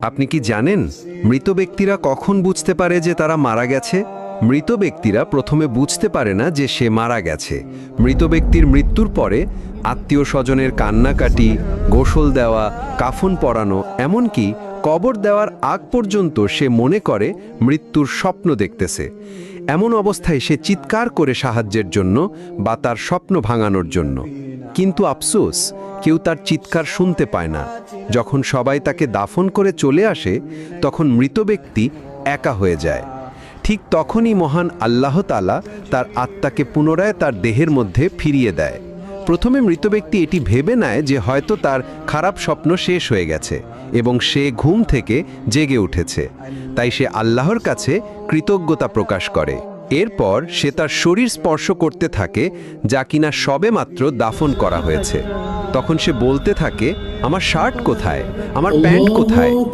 আপনি কি জানেন মৃত ব্যক্তিরা কখন বুঝতে পারে যে তারা মারা গেছে? মৃত ব্যক্তিরা প্রথমে বুঝতে পারে না যে সে মারা গেছে। মৃত ব্যক্তির মৃত্যুর পরে আত্মীয় স্বজনের কান্নাকাটি, গোসল দেওয়া, কাফন পরানো, এমনকি কবর দেওয়ার আগ পর্যন্ত সে মনে করে মৃত্যুর স্বপ্ন দেখতেছে। এমন অবস্থায় সে চিৎকার করে সাহায্যের জন্য বা তার স্বপ্ন ভাঙানোর জন্য। কিন্তু আফসোস, কেউ তার চিৎকার শুনতে পায় না। যখন সবাই তাকে দাফন করে চলে আসে, তখন মৃত ব্যক্তি একা হয়ে যায়। ঠিক তখনই মহান আল্লাহ তাআলা তার আত্মাকে পুনরায় তার দেহের মধ্যে ফিরিয়ে দেয়। প্রথমে মৃত ব্যক্তি এটি ভেবে নেয় যে হয়তো তার খারাপ স্বপ্ন শেষ হয়ে গেছে এবং সে ঘুম থেকে জেগে উঠেছে। তাই সে আল্লাহর কাছে কৃতজ্ঞতা প্রকাশ করে। এরপর সে তার শরীর স্পর্শ করতে থাকে, যা কিনা সবেমাত্র দাফন করা হয়েছে। তখন সে বলতে থাকে, আমার শার্ট কোথায়, আমার প্যান্ট কোথায়?